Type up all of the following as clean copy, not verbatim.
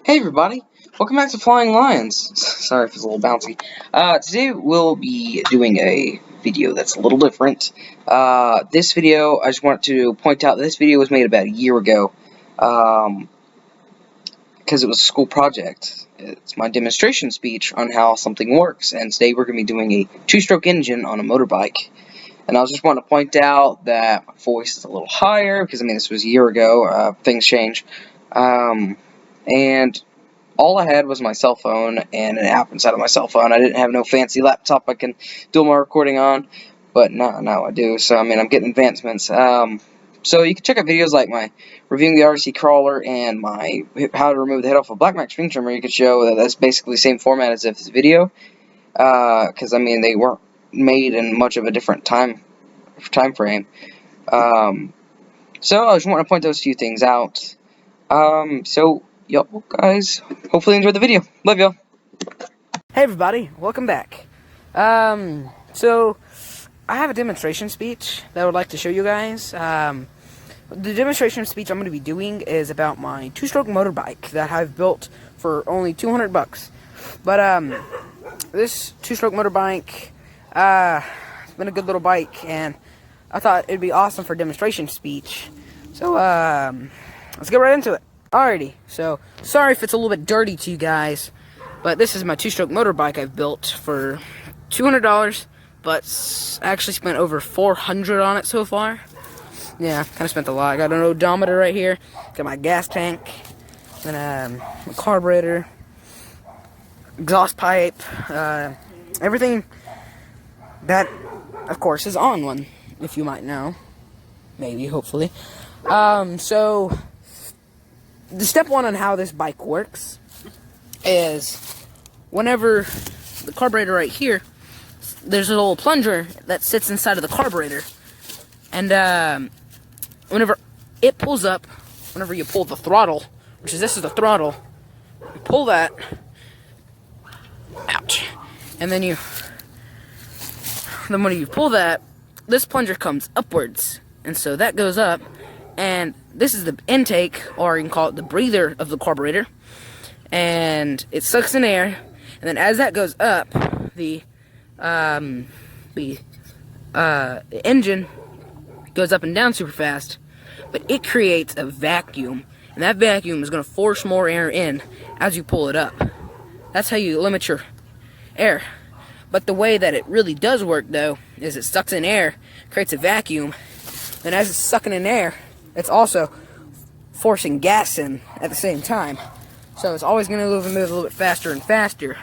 Hey everybody, welcome back to Flying Lions. Sorry if it's a little bouncy. Today we'll be doing a video that's a little different. This video, I just want to point out that this video was made about a year ago, because it was a school project. It's my demonstration speech on how something works, and today we're going to be doing a two-stroke engine on a motorbike. And I was just wanting to point out that my voice is a little higher, because, I mean, this was a year ago, things change. And all I had was my cell phone and an app inside of my cell phone. I didn't have no fancy laptop I can do my recording on, but now I do. So, I mean, I'm getting advancements. So you can check out videos like my reviewing the RC crawler and my how to remove the head off a Black Max string trimmer. You could show that that's basically the same format as if this video, because I mean they weren't made in much of a different time frame. So I just want to point those few things out. So y'all guys hopefully enjoyed the video. Love y'all. Hey everybody, welcome back. So I have a demonstration speech that I would like to show you guys. The demonstration speech I'm going to be doing is about my two-stroke motorbike that I've built for only $200. But this two-stroke motorbike, it's been a good little bike, and I thought it'd be awesome for demonstration speech. So let's get right into it. Alrighty, so sorry if it's a little bit dirty to you guys, but this is my two-stroke motorbike I've built for $200, but I actually spent over $400 on it so far. Yeah, kind of spent a lot. I got an odometer right here, got my gas tank, and my carburetor, exhaust pipe, everything that, of course, is on one, if you might know. Maybe, hopefully. So the step one on how this bike works is whenever the carburetor right here, there's a little plunger that sits inside of the carburetor, and whenever it pulls up, whenever you pull the throttle, this is the throttle, you pull that, ouch, and then when you pull that, this plunger comes upwards, and so that goes up, and this is the intake, or you can call it the breather of the carburetor, and it sucks in air, and then as that goes up, the engine goes up and down super fast, but it creates a vacuum, and that vacuum is going to force more air in as you pull it up. That's how you limit your air. But the way that it really does work, though, is it sucks in air, creates a vacuum, and as it's sucking in air, it's also forcing gas in at the same time. So it's always going to move a little bit faster and faster.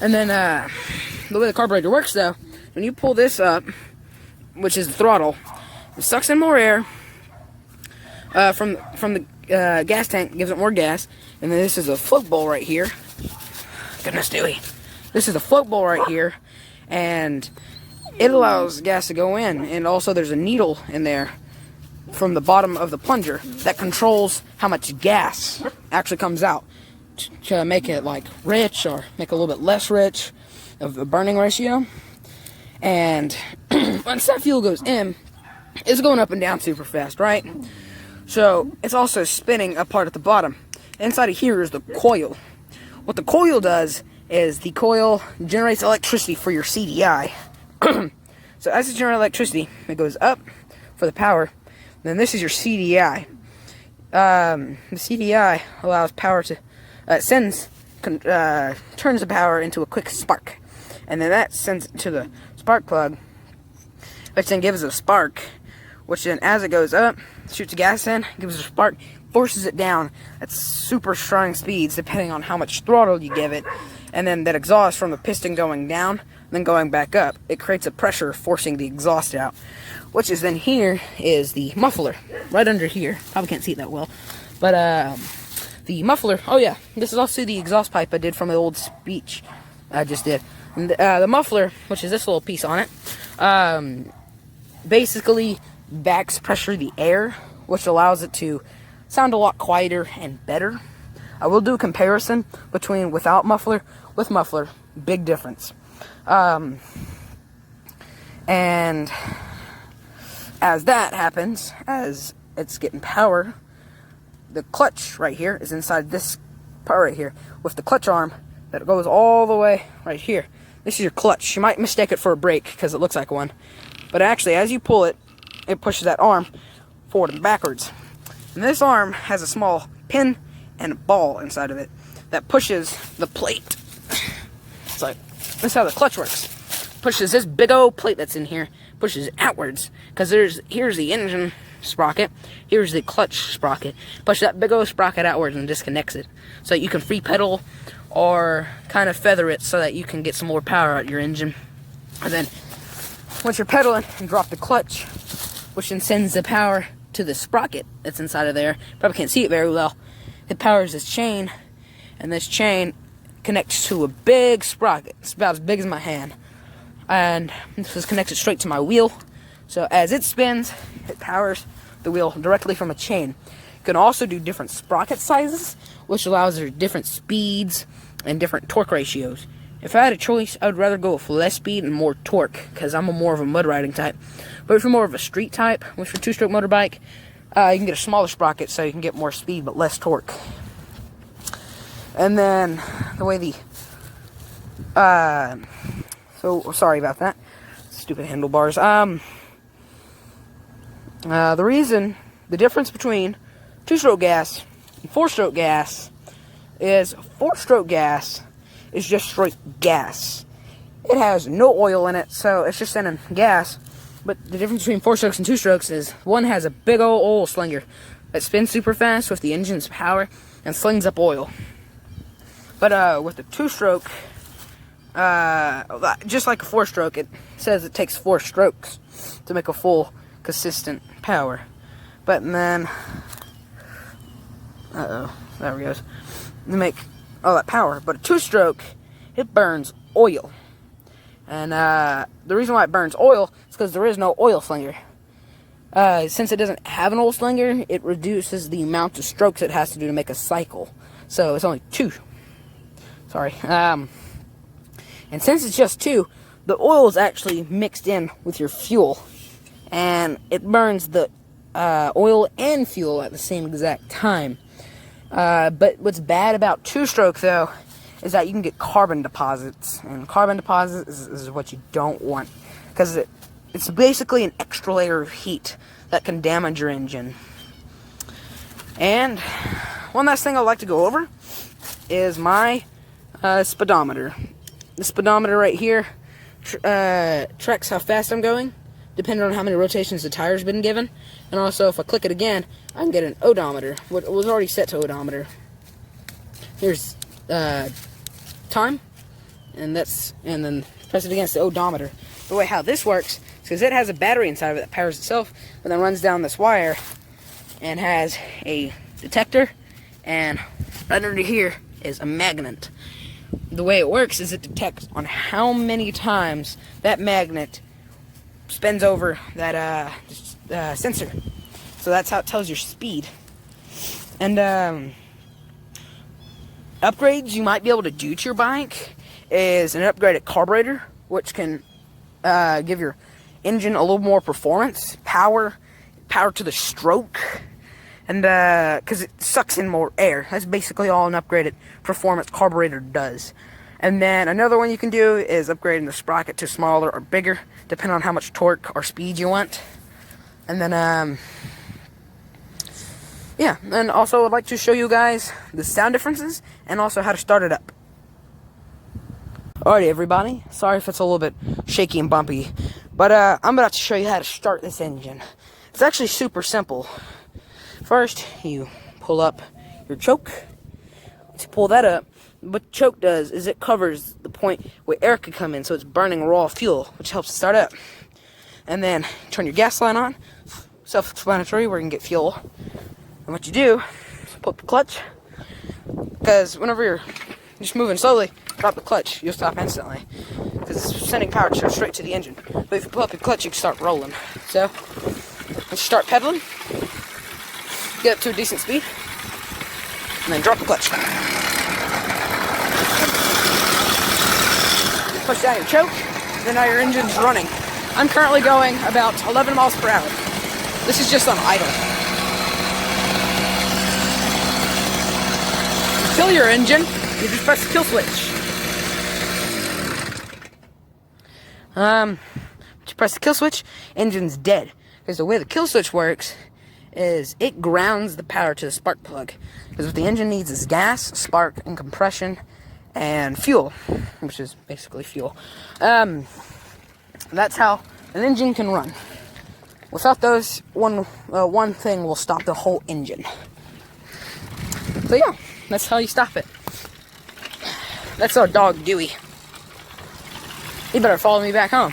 And then the way the carburetor works, though, when you pull this up, which is the throttle, it sucks in more air from the gas tank, gives it more gas. And then this is a float bowl right here. Goodness, Dewey. This is a float bowl right here, and it allows gas to go in. And also there's a needle in there from the bottom of the plunger that controls how much gas actually comes out to make it like rich or make it a little bit less rich of the burning ratio. And once that fuel goes in, it's going up and down super fast, right? So it's also spinning a part at the bottom. Inside of here is the coil. What the coil does is the coil generates electricity for your CDI. So as it generates electricity, it goes up for the power. Then this is your CDI. The CDI allows power to turns the power into a quick spark, and then that sends it to the spark plug, which then gives it a spark, which then as it goes up, shoots gas in, gives it a spark, forces it down at super strong speeds depending on how much throttle you give it, and then that exhaust from the piston going down, then going back up, it creates a pressure forcing the exhaust out, which is then here is the muffler, right under here. Probably can't see it that well, but the muffler, oh yeah, this is also the exhaust pipe I did from the old speech I just did. And the muffler, which is this little piece on it, basically backs pressure the air, which allows it to sound a lot quieter and better. I will do a comparison between without muffler, with muffler, big difference. And as that happens, as it's getting power, the clutch right here is inside this part right here with the clutch arm that goes all the way right here. This is your clutch. You might mistake it for a brake because it looks like one. But actually, as you pull it, it pushes that arm forward and backwards. And this arm has a small pin and a ball inside of it that pushes the plate. It's like, this is how the clutch works. Pushes this big old plate that's in here, pushes it outwards. Because here's the engine sprocket, here's the clutch sprocket. Push that big old sprocket outwards and disconnects it. So that you can free pedal or kind of feather it so that you can get some more power out of your engine. And then, once you're pedaling, you drop the clutch, which then sends the power to the sprocket that's inside of there. Probably can't see it very well. It powers this chain, and this chain connects to a big sprocket. It's about as big as my hand. And this is connected straight to my wheel. So as it spins, it powers the wheel directly from a chain. You can also do different sprocket sizes, which allows there different speeds and different torque ratios. If I had a choice, I would rather go with less speed and more torque, because I'm more of a mud riding type. But if you're more of a street type, which for a two-stroke motorbike, you can get a smaller sprocket so you can get more speed but less torque. And then the way so sorry about that, stupid handlebars. The difference between two-stroke gas and four-stroke gas is four-stroke gas is just straight gas. It has no oil in it, so it's just sending gas. But the difference between four strokes and two strokes is one has a big old oil slinger that spins super fast with the engine's power and slings up oil. But with the two-stroke, just like a four-stroke, it says it takes 4 strokes to make a full, consistent power. But then, there it goes, to make all that power. But a two-stroke, it burns oil. And the reason why it burns oil is because there is no oil slinger. Since it doesn't have an oil slinger, it reduces the amount of strokes it has to do to make a cycle. So it's only 2. Sorry. And since it's just 2, the oil is actually mixed in with your fuel. And it burns the oil and fuel at the same exact time. But what's bad about two-stroke, though, is that you can get carbon deposits. And carbon deposits is what you don't want. Because it's basically an extra layer of heat that can damage your engine. And one last thing I'd like to go over is my speedometer. The speedometer right here tracks how fast I'm going, depending on how many rotations the tire's been given. And also, if I click it again, I can get an odometer. What was already set to odometer. Here's time, and then press it against the odometer. The way how this works is because it has a battery inside of it that powers itself, and then runs down this wire, and has a detector, and right under here is a magnet. The way it works is it detects on how many times that magnet spins over that sensor. So that's how it tells your speed. And upgrades you might be able to do to your bike is an upgraded carburetor, which can give your engine a little more performance, power to the stroke, and because it sucks in more air. That's basically all an upgraded performance carburetor does. And then another one you can do is upgrading the sprocket to smaller or bigger, depending on how much torque or speed you want. And then, yeah, and also I'd like to show you guys the sound differences and also how to start it up. Alrighty, everybody. Sorry if it's a little bit shaky and bumpy, but I'm about to show you how to start this engine. It's actually super simple. First, you pull up your choke. Once you pull that up, what the choke does is it covers the point where air could come in, so it's burning raw fuel, which helps it start up. And then turn your gas line on. Self-explanatory, where you can get fuel. And what you do is pull up the clutch, because whenever you're just moving slowly, drop the clutch, you'll stop instantly, because it's sending power straight to the engine. But if you pull up your clutch, you can start rolling. So once you start pedaling, get up to a decent speed, and then drop the clutch. Push down your choke, then now your engine's running. I'm currently going about 11 miles per hour. This is just on idle. kill your engine, you just press the kill switch. You press the kill switch, engine's dead. Because the way the kill switch works is it grounds the power to the spark plug. Because what the engine needs is gas, spark, and compression, and fuel, which is basically fuel. That's how an engine can run. Without those, one thing will stop the whole engine. So yeah, that's how you stop it. That's our dog Dewey. He better follow me back home.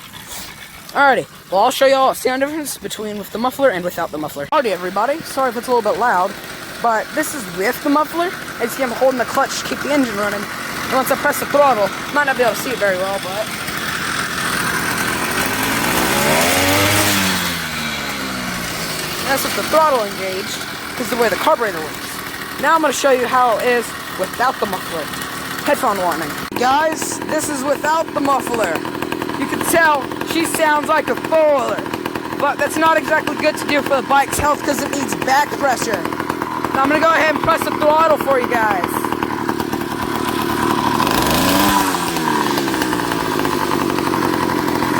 Alrighty, well I'll show y'all a sound difference between with the muffler and without the muffler. Howdy everybody, sorry if it's a little bit loud, but this is with the muffler. As you see, I'm holding the clutch to keep the engine running. And once I press the throttle, might not be able to see it very well, but... that's with the throttle engaged, is the way the carburetor works. Now I'm going to show you how it is without the muffler. Headphone warning. Guys, this is without the muffler. You can tell she sounds like a four-wheeler, but that's not exactly good to do for the bike's health because it needs back pressure. Now I'm going to go ahead and press the throttle for you guys.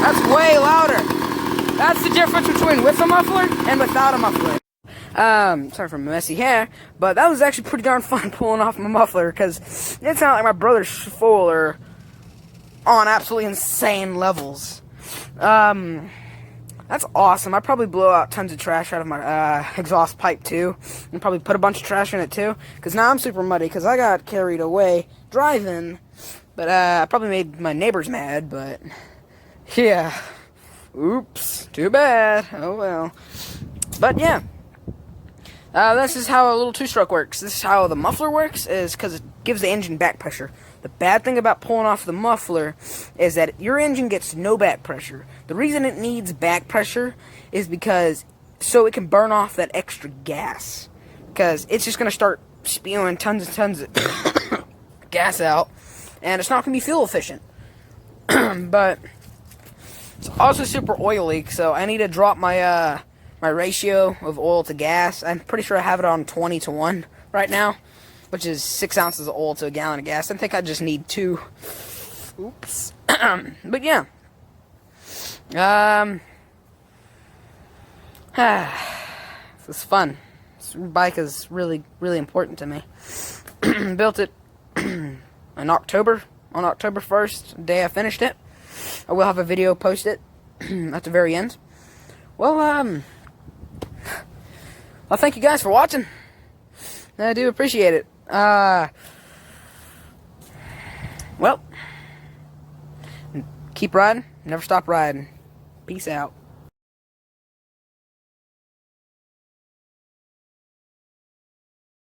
That's way louder. That's the difference between with a muffler and without a muffler. Sorry for my messy hair, but that was actually pretty darn fun pulling off my muffler because it sounded like my brother's four-wheeler on absolutely insane levels. That's awesome. I probably blow out tons of trash out of my exhaust pipe too, and probably put a bunch of trash in it too, because now I'm super muddy because I got carried away driving, but I probably made my neighbors mad, but yeah, oops, too bad, oh well. But yeah, this is how a little two-stroke works. This is how the muffler works, is because it gives the engine back pressure. The bad thing about pulling off the muffler is that your engine gets no back pressure. The reason it needs back pressure is because so it can burn off that extra gas. Because it's just going to start spewing tons and tons of gas out, and it's not going to be fuel efficient. But it's also super oily, so I need to drop my my ratio of oil to gas. I'm pretty sure I have it on 20-1 right now, which is 6 ounces of oil to a gallon of gas. I think I just need 2. Oops. But yeah. This is fun. This bike is really, really important to me. Built it in October, on October 1st, the day I finished it. I will have a video posted at the very end. Well, thank you guys for watching. I do appreciate it. Well, keep riding, never stop riding. Peace out.